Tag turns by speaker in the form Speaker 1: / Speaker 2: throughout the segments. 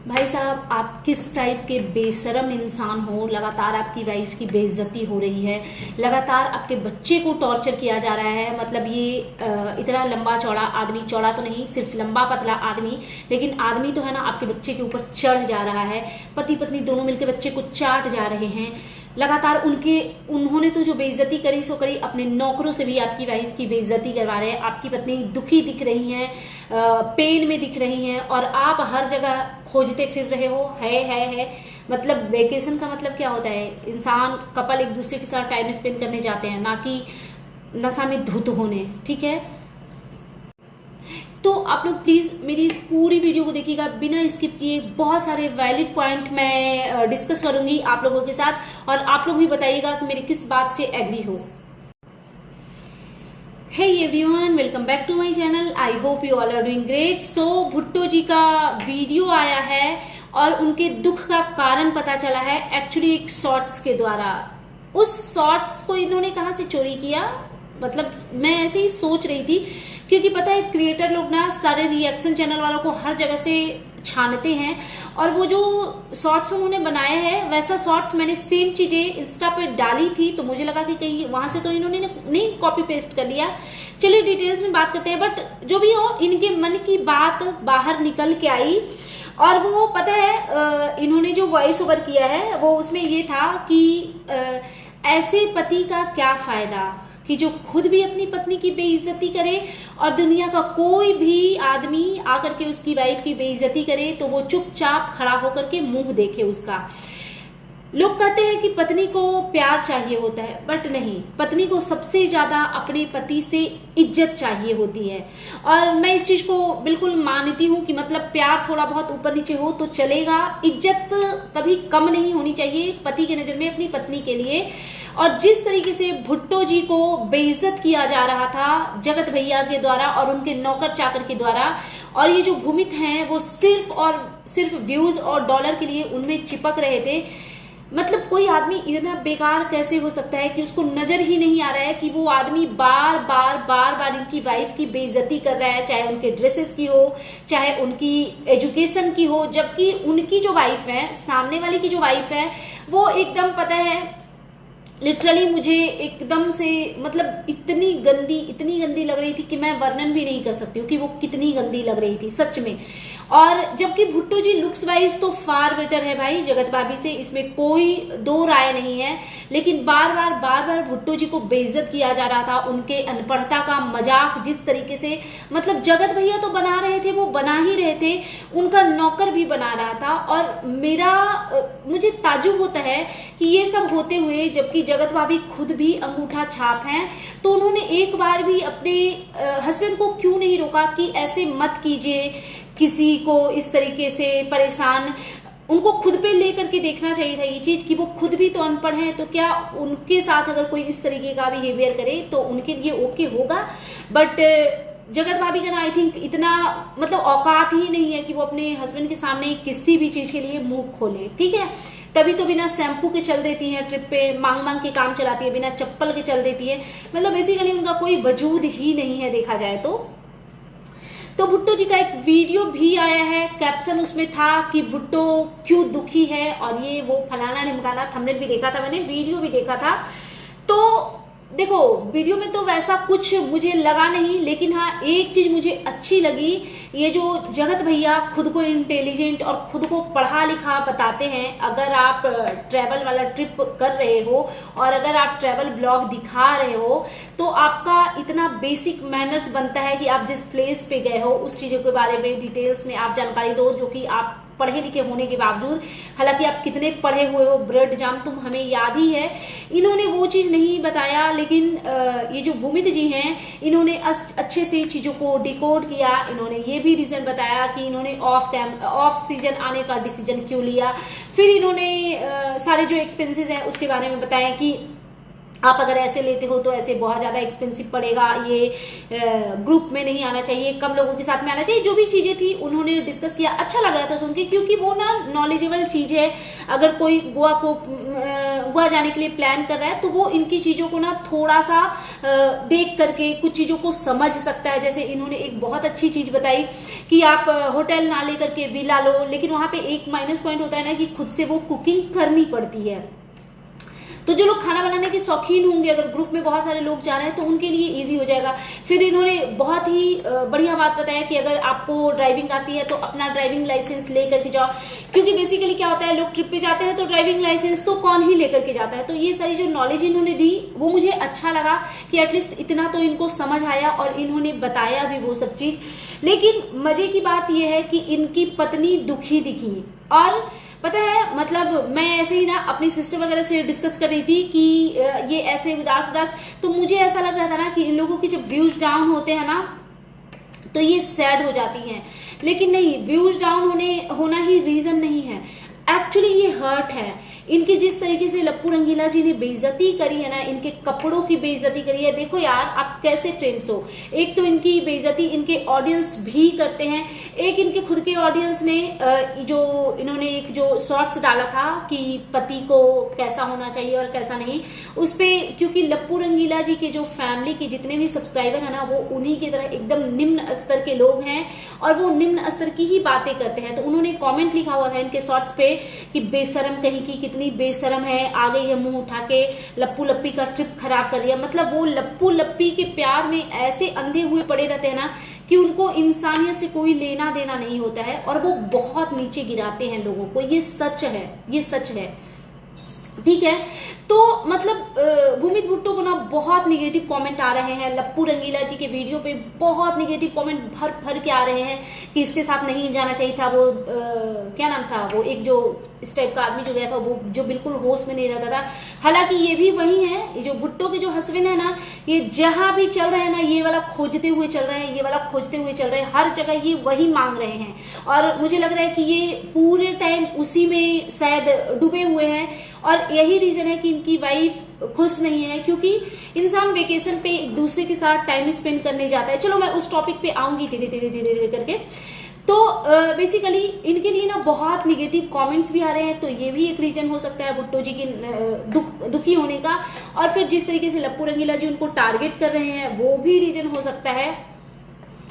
Speaker 1: भाई साहब, आप किस टाइप के बेशरम इंसान हो। लगातार आपकी वाइफ की बेइज्जती हो रही है, लगातार आपके बच्चे को टॉर्चर किया जा रहा है। मतलब ये इतना लंबा चौड़ा आदमी, चौड़ा तो नहीं, सिर्फ लंबा पतला आदमी, लेकिन आदमी तो है ना, आपके बच्चे के ऊपर चढ़ जा रहा है। पति पत्नी दोनों मिलकर बच्चे को चाट जा रहे हैं। लगातार उन्होंने तो जो बेइज्जती करी सो करी, अपने नौकरों से भी आपकी वाइफ की बेइज्जती करवा रहे हैं। आपकी पत्नी दुखी दिख रही हैं, पेन में दिख रही हैं, और आप हर जगह खोजते फिर रहे हो। है मतलब वेकेशन का मतलब क्या होता है? इंसान कपल एक दूसरे के साथ टाइम स्पेंड करने जाते हैं, ना कि नशा में धुत होने। ठीक है, तो आप लोग प्लीज मेरी इस पूरी वीडियो को देखिएगा बिना स्किप किए। बहुत सारे वैलिड पॉइंट मैं डिस्कस करूंगी आप लोगों के साथ, और आप लोग भी बताइएगा कि मेरी किस बात से एग्री हो। Hey everyone, welcome back to my channel. I hope you all are doing great. So Bhutto ji का वीडियो आया है और उनके दुख का कारण पता चला है एक्चुअली एक शॉर्ट्स के द्वारा। उस शॉर्ट्स को इन्होंने कहां से चोरी किया, मतलब मैं ऐसे ही सोच रही थी, क्योंकि पता है क्रिएटर लोग ना सारे रिएक्शन चैनल वालों को हर जगह से छानते हैं, और वो जो शॉर्ट्स उन्होंने बनाए हैं वैसा शॉर्ट्स मैंने सेम चीजें इंस्टा पे डाली थी, तो मुझे लगा कि कहीं वहां से तो इन्होंने नहीं कॉपी पेस्ट कर लिया। चलिए डिटेल्स में बात करते हैं, बट जो भी हो इनके मन की बात बाहर निकल के आई। और वो पता है इन्होंने जो वॉइस ओवर किया है वो उसमें ये था कि ऐसे पति का क्या फायदा कि जो खुद भी अपनी पत्नी की बेइज्जती करे, और दुनिया का कोई भी आदमी आकर के उसकी वाइफ की बेइज्जती करे तो वो चुपचाप खड़ा होकर के मुंह देखे उसका। लोग कहते हैं कि पत्नी को प्यार चाहिए होता है, बट नहीं, पत्नी को सबसे ज्यादा अपने पति से इज्जत चाहिए होती है। और मैं इस चीज को बिल्कुल मानती हूँ कि मतलब प्यार थोड़ा बहुत ऊपर नीचे हो तो चलेगा, इज्जत कभी कम नहीं होनी चाहिए पति के नजर में अपनी पत्नी के लिए। और जिस तरीके से भुट्टो जी को बेइज्जत किया जा रहा था जगत भैया के द्वारा और उनके नौकर चाकर के द्वारा, और ये जो भूमित हैं वो सिर्फ और सिर्फ व्यूज और डॉलर के लिए उनमें चिपक रहे थे। मतलब कोई आदमी इतना बेकार कैसे हो सकता है कि उसको नजर ही नहीं आ रहा है कि वो आदमी बार बार इनकी वाइफ की बेइज्जती कर रहा है, चाहे उनके ड्रेसेस की हो, चाहे उनकी एजुकेशन की हो, जबकि उनकी जो वाइफ है, सामने वाली की जो वाइफ है, वो एकदम पता है लिटरली मुझे एकदम से मतलब इतनी गंदी लग रही थी कि मैं वर्णन भी नहीं कर सकती हूँ कि वो कितनी गंदी लग रही थी सच में। और जबकि भुट्टो जी लुक्स वाइज तो फार बेटर है भाई जगत भाभी से, इसमें कोई दो राय नहीं है, लेकिन बार बार भुट्टो जी को बेइज्जत किया जा रहा था। उनके अनपढ़ता का मजाक जिस तरीके से, मतलब जगत भैया तो बना रहे थे, वो बना ही रहे थे, उनका नौकर भी बना रहा था। और मुझे ताज्जुब होता है कि ये सब होते हुए जबकि जगत भाभी खुद भी अंगूठा छाप हैं, तो उन्होंने एक बार भी अपने हस्बैंड को क्यों नहीं रोका कि ऐसे मत कीजिए, किसी को इस तरीके से परेशान। उनको खुद पे लेकर के देखना चाहिए था ये चीज कि वो खुद भी तो अनपढ़ हैं, तो क्या उनके साथ अगर कोई इस तरीके का बिहेवियर करे तो उनके लिए ओके होगा। बट जगत भाभी का ना आई थिंक इतना मतलब औकात ही नहीं है कि वो अपने हस्बैंड के सामने किसी भी चीज के लिए मुंह खोले। ठीक है, तभी तो बिना शैम्पू के चल देती है, ट्रिप पे मांग के काम चलाती है, बिना चप्पल के चल देती है। मतलब बेसिकली उनका कोई वजूद ही नहीं है देखा जाए तो भुट्टो जी का एक वीडियो भी आया है, कैप्शन उसमें था कि भुट्टो क्यों दुखी है और ये वो फलाना ढिमकाना। थंबनेल भी देखा था मैंने, वीडियो भी देखा था। तो देखो वीडियो में तो वैसा कुछ मुझे लगा नहीं, लेकिन हाँ एक चीज मुझे अच्छी लगी, ये जो जगत भैया खुद को इंटेलिजेंट और खुद को पढ़ा लिखा बताते हैं। अगर आप ट्रैवल वाला ट्रिप कर रहे हो और अगर आप ट्रैवल ब्लॉग दिखा रहे हो तो आपका इतना बेसिक मैनर्स बनता है कि आप जिस प्लेस पे गए हो उस चीजों के बारे में डिटेल्स में आप जानकारी दो, जो कि आप पढ़े लिखे होने के बावजूद, हालांकि आप कितने पढ़े हुए हो, ब्रड जाम तुम हमें याद ही है, इन्होंने वो चीज नहीं बताया। लेकिन ये जो भूमित जी हैं इन्होंने अच्छे से चीजों को डिकोड किया। इन्होंने ये भी रीजन बताया कि इन्होंने ऑफ सीजन आने का डिसीजन क्यों लिया। फिर इन्होंने सारे जो एक्सपेंसेस हैं उसके बारे में बताया कि आप अगर ऐसे लेते हो तो ऐसे बहुत ज्यादा एक्सपेंसिव पड़ेगा, ये ग्रुप में नहीं आना चाहिए, कम लोगों के साथ में आना चाहिए। जो भी चीजें थी उन्होंने डिस्कस किया, अच्छा लग रहा था सुन के, क्योंकि वो ना नॉलेजेबल चीज है। अगर कोई गोवा जाने के लिए प्लान कर रहा है तो वो इनकी चीजों को ना थोड़ा सा देख करके कुछ चीजों को समझ सकता है। जैसे इन्होंने एक बहुत अच्छी चीज बताई कि आप होटल ना लेकर के विला लो, लेकिन वहां पे एक माइनस पॉइंट होता है ना कि खुद से वो कुकिंग करनी पड़ती है। तो जो लोग खाना बनाने के शौकीन होंगे, अगर ग्रुप में बहुत सारे लोग जा रहे हैं तो उनके लिए इजी हो जाएगा। फिर इन्होंने बहुत ही बढ़िया बात बताया कि अगर आपको ड्राइविंग आती है तो अपना ड्राइविंग लाइसेंस लेकर के जाओ, क्योंकि बेसिकली क्या होता है, लोग ट्रिप पे जाते हैं तो ड्राइविंग लाइसेंस तो कौन ही लेकर के जाता है। तो ये सारी जो नॉलेज इन्होंने दी वो मुझे अच्छा लगा कि एटलीस्ट इतना तो इनको समझ आया और इन्होंने बताया भी वो सब चीज। लेकिन मजे की बात यह है कि इनकी पत्नी दुखी दिखी, और पता है मतलब मैं ऐसे ही ना अपनी सिस्टर वगैरह से डिस्कस कर रही थी कि ये ऐसे उदास उदास, तो मुझे ऐसा लग रहा था ना कि इन लोगों के जब व्यूज डाउन होते हैं ना तो ये सैड हो जाती हैं, लेकिन नहीं, व्यूज डाउन होना ही रीजन नहीं है, एक्चुअली ये हर्ट है। इनकी जिस तरीके से लप्पू रंगीला जी ने बेइज्जती करी है ना, इनके कपड़ों की बेइज्जती करी है। देखो यार, आप कैसे फ्रेंड्स हो, एक तो इनकी बेइज्जती इनके ऑडियंस भी करते हैं, एक इनके खुद के ऑडियंस ने जो इन्होंने एक जो शॉर्ट्स डाला था कि पति को कैसा होना चाहिए और कैसा नहीं, उस पे क्योंकि लप्पू रंगीला जी के जो फैमिली के जितने भी सब्सक्राइबर है ना वो उन्हीं की तरह एकदम निम्न स्तर के लोग हैं और वो निम्न स्तर की ही बातें करते हैं। तो उन्होंने कमेंट लिखा हुआ था इनके शॉर्ट्स पे कि बेशरम कहीं की, कितनी बेशरम है, आ गई है मुंह उठा के, लप्पू लप्पी का ट्रिप खराब कर दिया। मतलब वो लप्पू लप्पी के प्यार में ऐसे अंधे हुए पड़े रहते हैं ना कि उनको इंसानियत से कोई लेना देना नहीं होता है और वो बहुत नीचे गिराते हैं लोगों को। ये सच है, ये सच है, ठीक है। तो मतलब भूमित भुट्टो को ना बहुत निगेटिव कमेंट आ रहे हैं, लप्पू रंगीला जी के वीडियो पे बहुत निगेटिव कमेंट भर भर के आ रहे हैं कि इसके साथ नहीं जाना चाहिए था। वो क्या नाम था, वो एक जो इस टाइप का आदमी जो गया था, वो जो बिल्कुल होश में नहीं रहता था। हालांकि ये भी वही है, ये जो भुट्टो के जो हस्बैंड है ना, ये जहां भी चल रहे हैं ना ये वाला खोजते हुए चल रहे हैं, ये वाला खोजते हुए चल रहे हैं, हर जगह ये वही मांग रहे हैं। और मुझे लग रहा है कि ये पूरे टाइम उसी में शायद डूबे हुए हैं और यही रीजन है कि इनकी वाइफ खुश नहीं है, क्योंकि इंसान वेकेशन पे एक दूसरे के साथ टाइम स्पेंड करने जाता है। चलो मैं उस टॉपिक पे आऊंगी धीरे धीरे धीरे धीरे करके। तो बेसिकली इनके लिए ना बहुत निगेटिव कमेंट्स भी आ रहे हैं, तो ये भी एक रीजन हो सकता है भुट्टो जी की दुखी होने का। और फिर जिस तरीके से लप्पू रंगीला जी उनको टारगेट कर रहे हैं वो भी रीजन हो सकता है।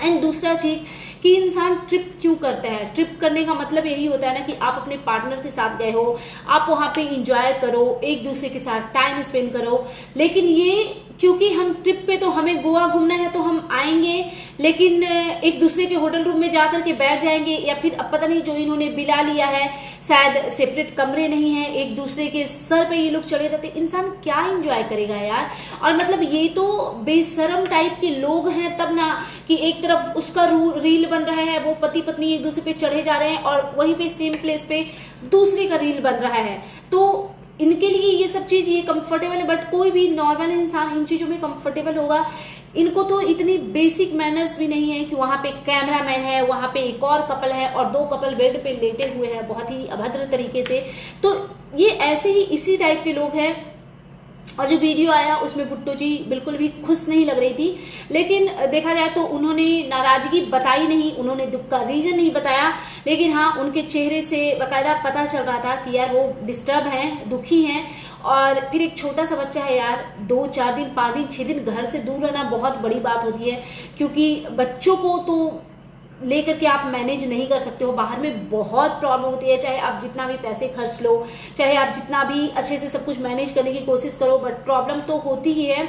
Speaker 1: एंड दूसरा चीज कि इंसान ट्रिप क्यों करता है, ट्रिप करने का मतलब यही होता है ना कि आप अपने पार्टनर के साथ गए हो, आप वहां पे इंजॉय करो, एक दूसरे के साथ टाइम स्पेंड करो। लेकिन ये क्योंकि हम ट्रिप पे, तो हमें गोवा घूमना है तो हम आएंगे, लेकिन एक दूसरे के होटल रूम में जाकर के बैठ जाएंगे, या फिर अब पता नहीं जो इन्होंने बिला लिया है शायद सेपरेट कमरे नहीं है, एक दूसरे के सर पे ये लोग चढ़े रहते, इंसान क्या एंजॉय करेगा यार। और मतलब ये तो बेशरम टाइप के लोग हैं तब ना, कि एक तरफ उसका रील बन रहा है, वो पति पत्नी एक दूसरे पे चढ़े जा रहे हैं और वहीं पे सेम प्लेस पे दूसरे का रील बन रहा है। तो इनके लिए ये सब चीज ये कंफर्टेबल है, बट कोई भी नॉर्मल इंसान इन चीजों में कंफर्टेबल होगा? इनको तो इतनी बेसिक मैनर्स भी नहीं है कि वहां पे कैमरामैन है, वहां पे एक और कपल है और दो कपल बेड पे लेटे हुए हैं बहुत ही अभद्र तरीके से। तो ये ऐसे ही इसी टाइप के लोग हैं। और जो वीडियो आया उसमें भुट्टो जी बिल्कुल भी खुश नहीं लग रही थी, लेकिन देखा जाए तो उन्होंने नाराजगी बताई नहीं, उन्होंने दुख का रीजन नहीं बताया, लेकिन हाँ उनके चेहरे से बकायदा पता चल रहा था कि यार वो डिस्टर्ब हैं, दुखी हैं। और फिर एक छोटा सा बच्चा है यार, 2-4 दिन 5 दिन 6 दिन घर से दूर रहना बहुत बड़ी बात होती है, क्योंकि बच्चों को तो लेकर के आप मैनेज नहीं कर सकते हो, बाहर में बहुत प्रॉब्लम होती है। चाहे आप जितना भी पैसे खर्च लो, चाहे आप जितना भी अच्छे से सब कुछ मैनेज करने की कोशिश करो, बट प्रॉब्लम तो होती ही है।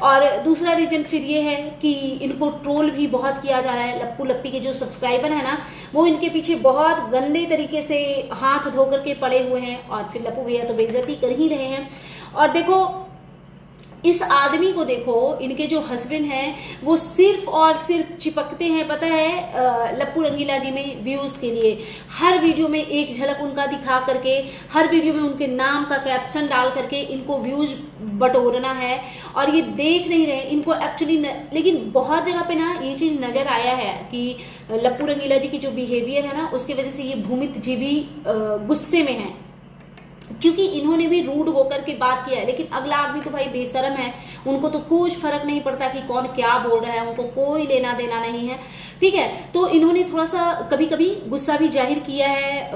Speaker 1: और दूसरा रीजन फिर ये है कि इनको ट्रोल भी बहुत किया जा रहा है। लप्पू लप्पी के जो सब्सक्राइबर है ना, वो इनके पीछे बहुत गंदे तरीके से हाथ धो करके पड़े हुए हैं, और फिर लप्पू भैया तो बेइज्जती कर ही रहे हैं। और देखो इस आदमी को देखो, इनके जो हस्बैंड हैं वो सिर्फ और सिर्फ चिपकते हैं पता है लप्पू रंगीला जी में व्यूज के लिए। हर वीडियो में एक झलक उनका दिखा करके, हर वीडियो में उनके नाम का कैप्शन डाल करके इनको व्यूज बटोरना है, और ये देख नहीं रहे इनको एक्चुअली लेकिन बहुत जगह पे ना ये चीज नजर आया है कि लप्पू रंगीला जी की जो बिहेवियर है ना, उसकी वजह से ये भूमित जी भी गुस्से में है। क्योंकि इन्होंने भी रूड होकर के बात किया है, लेकिन अगला आदमी तो भाई बेशरम है, उनको तो कुछ फर्क नहीं पड़ता कि कौन क्या बोल रहा है, उनको कोई लेना देना नहीं है, ठीक है। तो इन्होंने थोड़ा सा कभी कभी गुस्सा भी जाहिर किया है,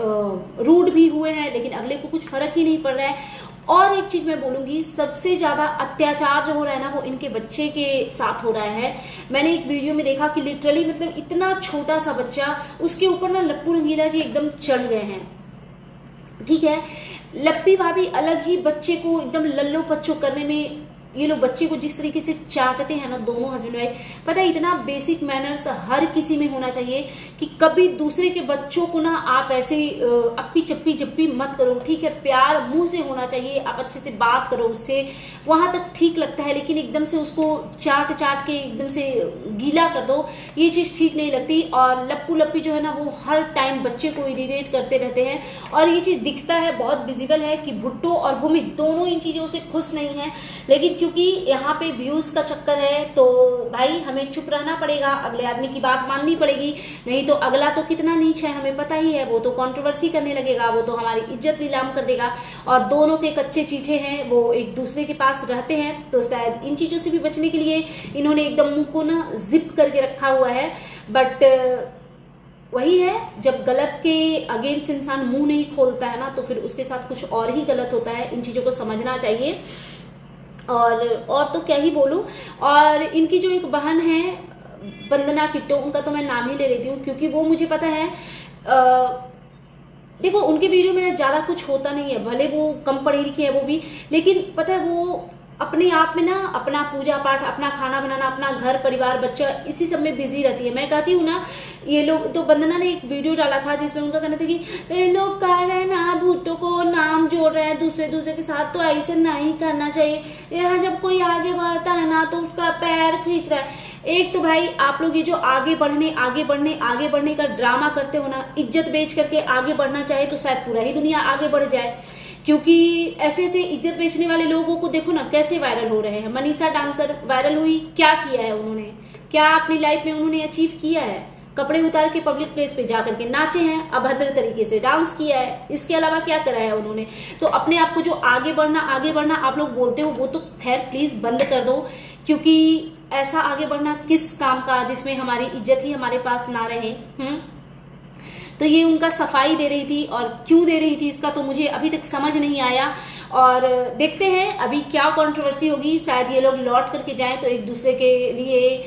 Speaker 1: रूड भी हुए हैं, लेकिन अगले को कुछ फर्क ही नहीं पड़ रहा है। और एक चीज मैं बोलूंगी, सबसे ज्यादा अत्याचार जो हो रहा है ना वो इनके बच्चे के साथ हो रहा है। मैंने एक वीडियो में देखा कि लिटरली मतलब इतना छोटा सा बच्चा, उसके ऊपर ना लप्पू रंगीला जी एकदम चढ़ गए हैं, ठीक है। लप्पी भाभी अलग ही बच्चे को एकदम लल्लो पच्चो करने में, ये लोग बच्चे को जिस तरीके से चाटते हैं ना दोनों हस्बैंड वाइफ, पता है इतना बेसिक मैनर्स हर किसी में होना चाहिए कि कभी दूसरे के बच्चों को ना आप ऐसे अप्पी चप्पी जप्पी मत करो, ठीक है। प्यार मुंह से होना चाहिए, आप अच्छे से बात करो उससे, वहां तक ठीक लगता है, लेकिन एकदम से उसको चाट चाट के एकदम से गीला कर दो, ये चीज ठीक नहीं लगती। और लप्पू लप्पी जो है ना वो हर टाइम बच्चे को इरिटेट करते रहते हैं, और ये चीज दिखता है, बहुत विजिबल है कि भुट्टो और भूमि दोनों इन चीजों से खुश नहीं है। लेकिन क्योंकि यहाँ पे व्यूज का चक्कर है तो भाई हमें चुप रहना पड़ेगा, अगले आदमी की बात माननी पड़ेगी, नहीं तो अगला तो कितना नीच है हमें पता ही है, वो तो कंट्रोवर्सी करने लगेगा, वो तो हमारी इज्जत नीलाम कर देगा। और दोनों के कच्चे चीठे हैं, वो एक दूसरे के पास रहते हैं, तो शायद इन चीजों से भी बचने के लिए इन्होंने एकदम मुंह को ना जिप करके रखा हुआ है। बट वही है, जब गलत के अगेंस्ट इंसान मुंह नहीं खोलता है ना तो फिर उसके साथ कुछ और ही गलत होता है, इन चीजों को समझना चाहिए। और तो क्या ही बोलूं। और इनकी जो एक बहन है वंदना किट्टो, उनका तो मैं नाम ही ले लेती हूँ क्योंकि वो मुझे पता है, देखो उनके वीडियो में ज्यादा कुछ होता नहीं है, भले वो कम पढ़ी लिखी है वो भी, लेकिन पता है वो अपने आप में ना अपना पूजा पाठ, अपना खाना बनाना, अपना घर परिवार बच्चा, इसी सब में बिजी रहती है। मैं कहती हूँ ना, ये लोग तो वंदना ने एक वीडियो डाला था जिसमें उनका कहना था कि ये लोग कह रहे हैं ना भुट्टो को नाम जोड़ रहे हैं दूसरे के साथ, तो ऐसे नहीं करना चाहिए, यहाँ जब कोई आगे बढ़ता है ना तो उसका पैर खींच रहा है। एक तो भाई आप लोग ये जो आगे बढ़ने का ड्रामा करते हो ना, इज्जत बेच करके आगे बढ़ना चाहे तो शायद पूरा ही दुनिया आगे बढ़ जाए, क्योंकि ऐसे ऐसे इज्जत बेचने वाले लोगों को देखो ना कैसे वायरल हो रहे हैं। मनीषा डांसर वायरल हुई, क्या किया है उन्होंने, क्या अपनी लाइफ में उन्होंने अचीव किया है? कपड़े उतार के पब्लिक प्लेस पे जा करके नाचे हैं, अभद्र तरीके से डांस किया है, इसके अलावा क्या करा है उन्होंने? तो अपने आप को जो आगे बढ़ना आप लोग बोलते हो वो तो खैर प्लीज बंद कर दो, क्योंकि ऐसा आगे बढ़ना किस काम का जिसमें हमारी इज्जत ही हमारे पास ना रहे। तो ये उनका सफाई दे रही थी, और क्यों दे रही थी इसका तो मुझे अभी तक समझ नहीं आया। और देखते हैं अभी क्या कंट्रोवर्सी होगी, शायद ये लोग लौट करके जाएं तो एक दूसरे के लिए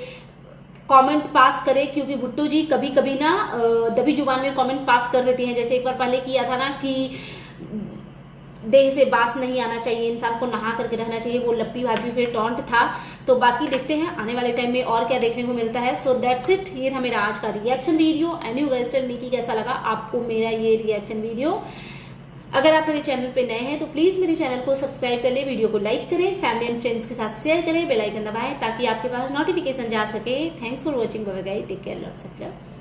Speaker 1: कमेंट पास करे, क्योंकि भुट्टो जी कभी कभी ना दबी जुबान में कमेंट पास कर देती हैं। जैसे एक बार पहले किया था ना कि देह से बास नहीं आना चाहिए, इंसान को नहा करके रहना चाहिए, वो लप्पी भाभी पे टॉन्ट था। तो बाकी देखते हैं आने वाले टाइम में और क्या देखने को मिलता है। सो दैट्स इट, ये था मेरा आज का reaction video. And you guys tell me कि कैसा लगा आपको मेरा ये रिएक्शन वीडियो। अगर आप मेरे चैनल पे नए हैं तो प्लीज मेरे चैनल को सब्सक्राइब कर ले, वीडियो को लाइक करें, फैमिली एंड फ्रेंड्स के साथ शेयर करें, बेल आइकन दबाएं ताकि आपके पास नोटिफिकेशन जा सके। Thanks for watching, bye bye, take care, lots of love.